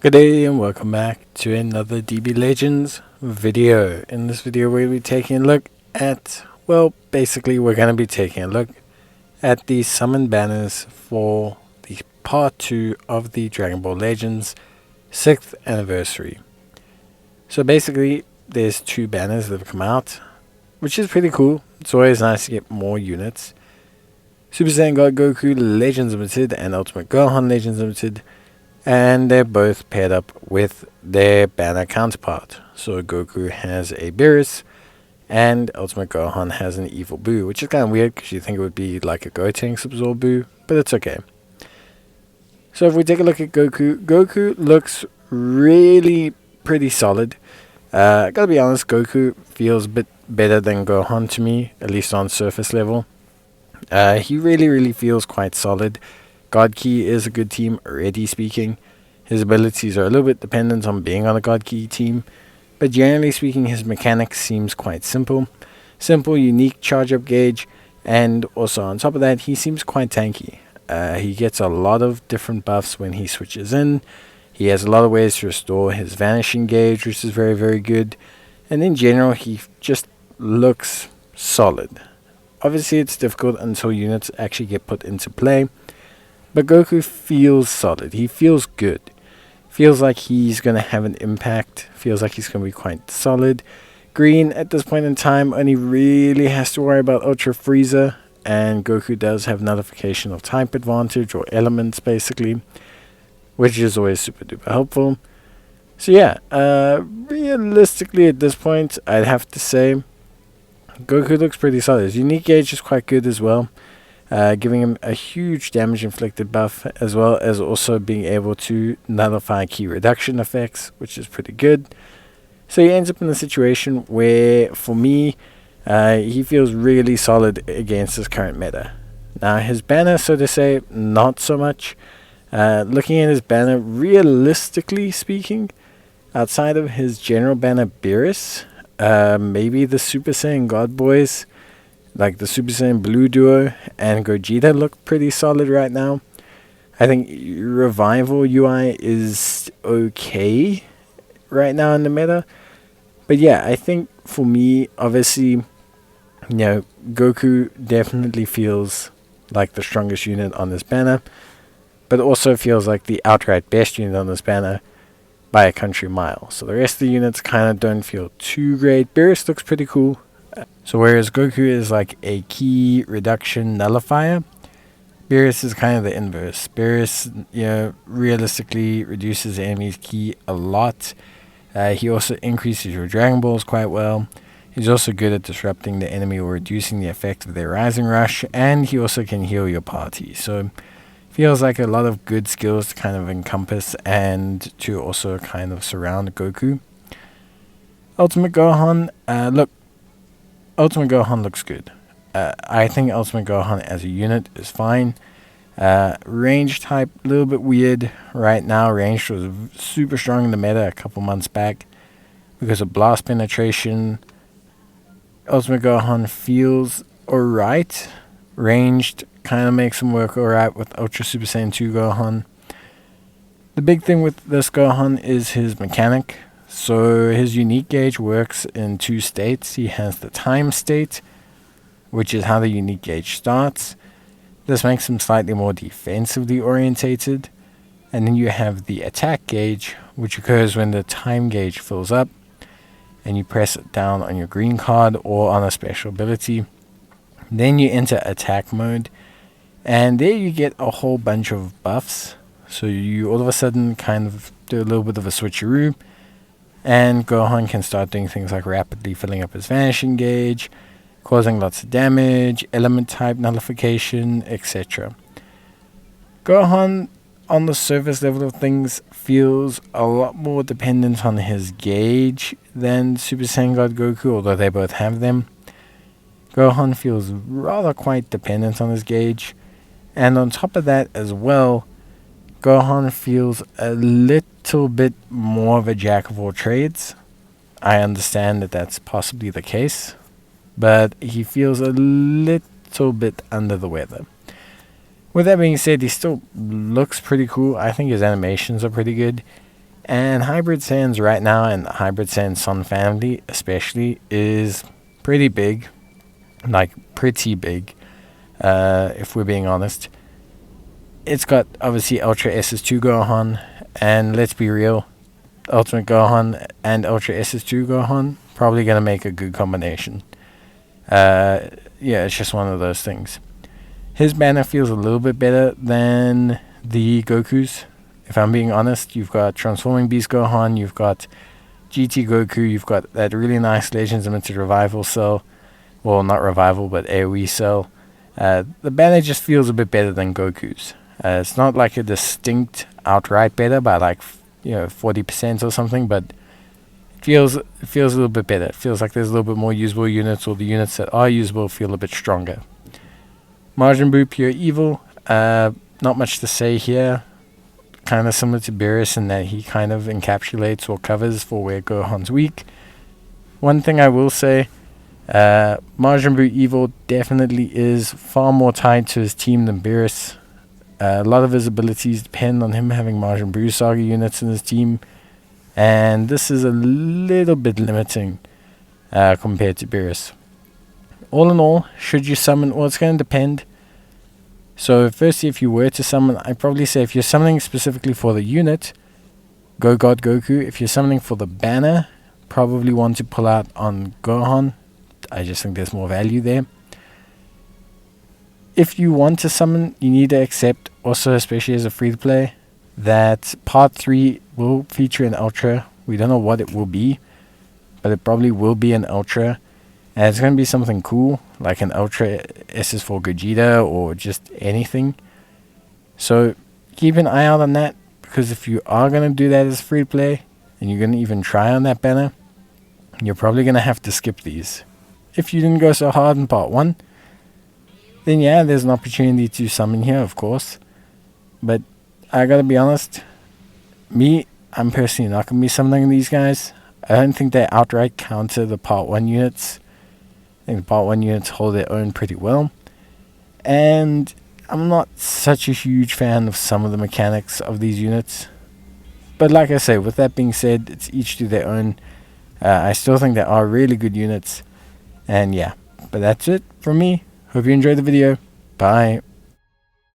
Good day and welcome back to another DB Legends video. In this video we'll be taking a look at, basically we're going to be taking a look at the summon banners for the part 2 of the Dragon Ball Legends 6th anniversary. So basically there's 2 banners that have come out, which is pretty cool. It's always nice to get more units. Super Saiyan God Goku Legends Limited and Ultimate Gohan Legends Limited. And they're both paired up with their banner counterpart. So Goku has a Beerus, and Ultimate Gohan has an Evil Boo, which is kind of weird because you think it would be like a Gotenks Absorb Boo, but it's okay. So if we take a look at Goku, Goku looks really pretty solid. Gotta be honest, Goku feels a bit better than Gohan to me, at least on surface level. He really feels quite solid. God Key is a good team, already speaking. His abilities are a little bit dependent on being on a God Key team, but generally speaking his mechanics seems quite simple. Simple, unique charge up gauge, and also on top of that he seems quite tanky. He gets a lot of different buffs when he switches in. He has a lot of ways to restore his vanishing gauge, which is very good. And in general he just looks solid. Obviously it's difficult until units actually get put into play. But Goku feels solid. He feels good. Feels like he's going to have an impact. Feels like he's going to be quite solid. Green, at this point in time, only really has to worry about Ultra Frieza. And Goku does have nullification of type advantage, or elements, basically. Which is always super duper helpful. So yeah, realistically at this point, I'd have to say Goku looks pretty solid. His unique gauge is quite good as well. Giving him a huge damage inflicted buff, as well as also being able to nullify key reduction effects, which is pretty good. So he ends up in a situation where, for me, he feels really solid against his current meta. Now his banner, so to say, not so much. Looking at his banner, realistically speaking, outside of his general banner Beerus, maybe the Super Saiyan God Boys, like the Super Saiyan Blue duo and Gogeta, look pretty solid right now. I think Revival UI is okay right now in the meta. But yeah, I think for me, obviously, Goku definitely feels like the strongest unit on this banner. But also feels like the outright best unit on this banner by a country mile. So the rest of the units kind of don't feel too great. Beerus looks pretty cool. So whereas Goku is like a key reduction nullifier, Beerus is kind of the inverse. Beerus, realistically reduces the enemy's key a lot. He also increases your Dragon Balls quite well. He's also good at disrupting the enemy or reducing the effect of their Rising Rush, and he also can heal your party. So feels like a lot of good skills to kind of encompass and to also kind of surround Goku. Ultimate Gohan, Ultimate Gohan looks good. I think Ultimate Gohan as a unit is fine. Range type, a little bit weird right now. Range was super strong in the meta a couple months back because of blast penetration. Ultimate Gohan feels alright. Ranged kind of makes him work alright with Ultra Super Saiyan 2 Gohan. The big thing with this Gohan is his mechanic. So his unique gauge works in 2 states. He has the time state, which is how the unique gauge starts. This makes him slightly more defensively orientated. And then you have the attack gauge, which occurs when the time gauge fills up and you press it down on your green card or on a special ability. Then you enter attack mode, and there you get a whole bunch of buffs. So you all of a sudden kind of do a little bit of a switcheroo. And Gohan can start doing things like rapidly filling up his vanishing gauge, causing lots of damage, element type nullification, etc. Gohan, on the surface level of things, feels a lot more dependent on his gauge than Super Saiyan God Goku, although they both have them. Gohan feels rather quite dependent on his gauge. And on top of that as well, Gohan feels a little bit more of a jack of all trades. I understand that that's possibly the case, but he feels a little bit under the weather. With that being said, he still looks pretty cool. I think his animations are pretty good. And Hybrid Saiyans right now, and the Hybrid Saiyan Son family especially, is pretty big. Like, pretty big, if we're being honest. It's got, obviously, Ultra SS2 Gohan, and let's be real, Ultimate Gohan and Ultra SS2 Gohan, probably going to make a good combination. Yeah, it's just one of those things. His banner feels a little bit better than the Goku's. If I'm being honest, you've got Transforming Beast Gohan, you've got GT Goku, you've got that really nice Legends Limited Revival cell. Well, not Revival, but AoE cell. The banner just feels a bit better than Goku's. It's not like a distinct outright better by like 40% or something, but it feels a little bit better. It feels like there's a little bit more usable units, or the units that are usable feel a bit stronger. Majin Buu Pure Evil, not much to say here. Kind of similar to Beerus in that he kind of encapsulates or covers for where Gohan's weak. One thing I will say, Majin Buu Evil definitely is far more tied to his team than Beerus. A lot of his abilities depend on him having Majin Buu Saga units in his team, and this is a little bit limiting compared to Beerus. All in all, should you summon, well, it's going to depend. So firstly, if you were to summon, I'd probably say if you're summoning specifically for the unit, go God Goku. If you're summoning for the banner, probably want to pull out on Gohan. I just think there's more value there. If you want to summon, you need to accept, also especially as a free-to-play, that Part 3 will feature an Ultra. We don't know what it will be, but it probably will be an Ultra. And it's going to be something cool, like an Ultra SS4 Gogeta or just anything. So keep an eye out on that, because if you are going to do that as free play, and you're going to even try on that banner, you're probably going to have to skip these. If you didn't go so hard in Part 1, then yeah, there's an opportunity to summon here, of course. But I got to be honest, I'm personally not going to be summoning these guys. I don't think they outright counter the Part 1 units. I think the Part 1 units hold their own pretty well. And I'm not such a huge fan of some of the mechanics of these units. But like I say, with that being said, it's each to their own. I still think they are really good units. And yeah, but that's it from me. Hope you enjoyed the video. Bye.